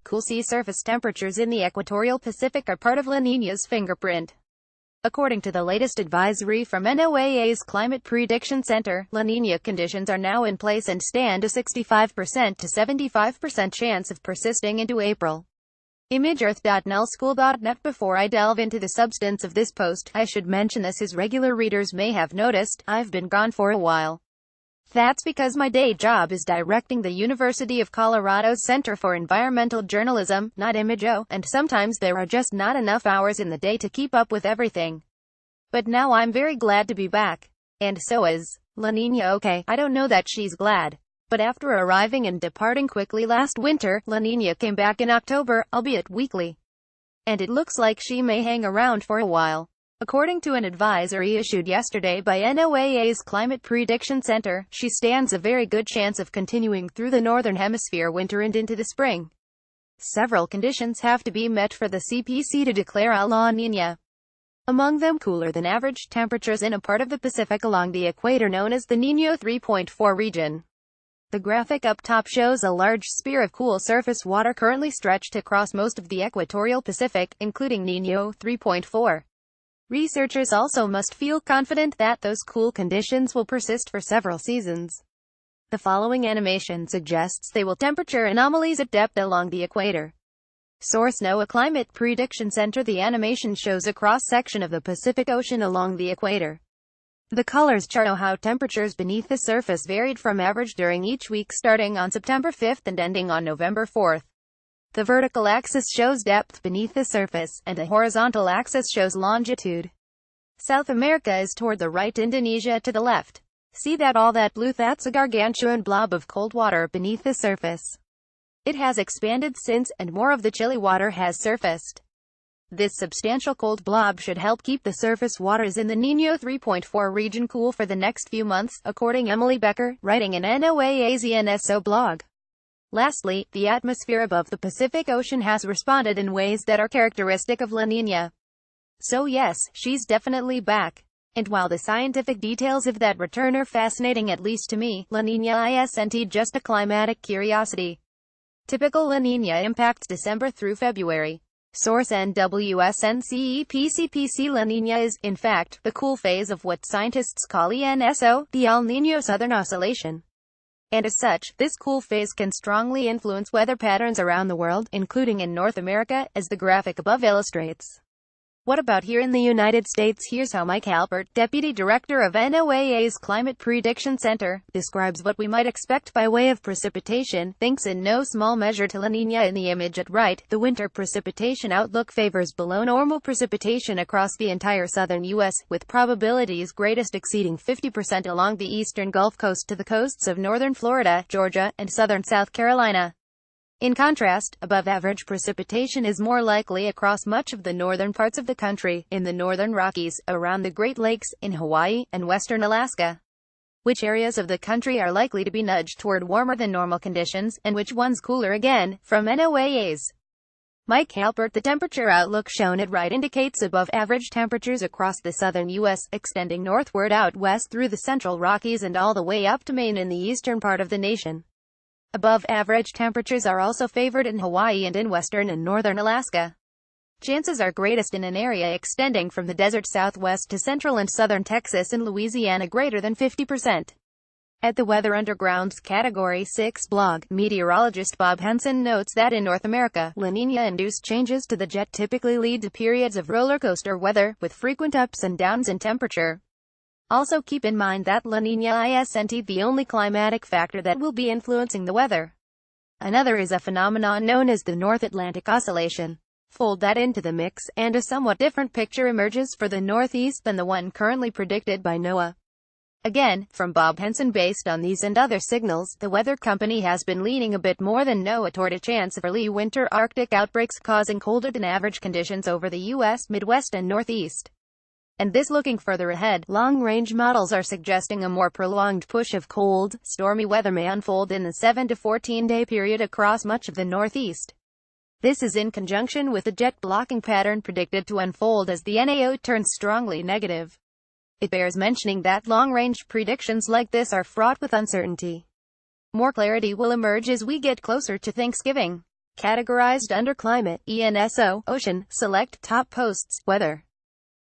Cool sea surface temperatures in the equatorial Pacific are part of La Niña's fingerprint. According to the latest advisory from NOAA's Climate Prediction Center, La Niña conditions are now in place and stand a 65% to 75% chance of persisting into April. imageearth.nullschool.net. Before I delve into the substance of this post, I should mention, as his regular readers may have noticed, I've been gone for a while. That's because my day job is directing the University of Colorado's Center for Environmental Journalism, not imageo, and sometimes there are just not enough hours in the day to keep up with everything. But now I'm very glad to be back. And so is La Niña. Okay, I don't know that she's glad. But after arriving and departing quickly last winter, La Niña came back in October, albeit weakly. And it looks like she may hang around for a while. According to an advisory issued yesterday by NOAA's Climate Prediction Center, she stands a very good chance of continuing through the Northern Hemisphere winter and into the spring. Several conditions have to be met for the CPC to declare a La Niña. Among them, cooler than average temperatures in a part of the Pacific along the equator known as the Niño 3.4 region. The graphic up top shows a large sphere of cool surface water currently stretched across most of the equatorial Pacific, including Niño 3.4. Researchers also must feel confident that those cool conditions will persist for several seasons. The following animation suggests they will temperature anomalies at depth along the equator. Source: NOAA Climate Prediction Center. The animation shows a cross-section of the Pacific Ocean along the equator. The colors chart show how temperatures beneath the surface varied from average during each week starting on September 5th and ending on November 4th. The vertical axis shows depth beneath the surface, and the horizontal axis shows longitude. South America is toward the right, Indonesia to the left. See that all that blue? That's a gargantuan blob of cold water beneath the surface. It has expanded since, and more of the chilly water has surfaced. This substantial cold blob should help keep the surface waters in the Niño 3.4 region cool for the next few months, according to Emily Becker, writing in NOAA's ENSO blog. Lastly, the atmosphere above the Pacific Ocean has responded in ways that are characteristic of La Niña. So yes, she's definitely back. And while the scientific details of that return are fascinating, at least to me, La Niña isn't just a climatic curiosity. Typical La Niña impacts December through February. Source: NWSNCEPCPC. La Niña is, in fact, the cool phase of what scientists call ENSO, the El Niño Southern Oscillation. And as such, this cool phase can strongly influence weather patterns around the world, including in North America, as the graphic above illustrates. What about here in the United States? Here's how Mike Halpert, Deputy Director of NOAA's Climate Prediction Center, describes what we might expect by way of precipitation, thanks in no small measure to La Niña. In the image at right, the winter precipitation outlook favors below normal precipitation across the entire southern U.S., with probabilities greatest exceeding 50% along the eastern Gulf Coast to the coasts of northern Florida, Georgia, and southern South Carolina. In contrast, above-average precipitation is more likely across much of the northern parts of the country, in the northern Rockies, around the Great Lakes, in Hawaii, and western Alaska. Which areas of the country are likely to be nudged toward warmer than normal conditions, and which ones cooler again? From NOAA's Mike Halpert. The temperature outlook shown at right indicates above-average temperatures across the southern U.S., extending northward out west through the central Rockies and all the way up to Maine in the eastern part of the nation. Above-average temperatures are also favored in Hawaii and in western and northern Alaska. Chances are greatest in an area extending from the desert southwest to central and southern Texas and Louisiana, greater than 50%. At the Weather Underground's Category 6 blog, meteorologist Bob Henson notes that in North America, La Niña-induced changes to the jet typically lead to periods of roller coaster weather, with frequent ups and downs in temperature. Also keep in mind that La Niña isn't the only climatic factor that will be influencing the weather. Another is a phenomenon known as the North Atlantic Oscillation. Fold that into the mix, and a somewhat different picture emerges for the Northeast than the one currently predicted by NOAA. Again, from Bob Henson, based on these and other signals, the weather company has been leaning a bit more than NOAA toward a chance of early winter Arctic outbreaks causing colder than average conditions over the U.S. Midwest and Northeast. And this looking further ahead, long-range models are suggesting a more prolonged push of cold, stormy weather may unfold in the 7 to 14-day period across much of the Northeast. This is in conjunction with the jet blocking pattern predicted to unfold as the NAO turns strongly negative. It bears mentioning that long-range predictions like this are fraught with uncertainty. More clarity will emerge as we get closer to Thanksgiving. Categorized under climate, ENSO, ocean, select top posts, weather.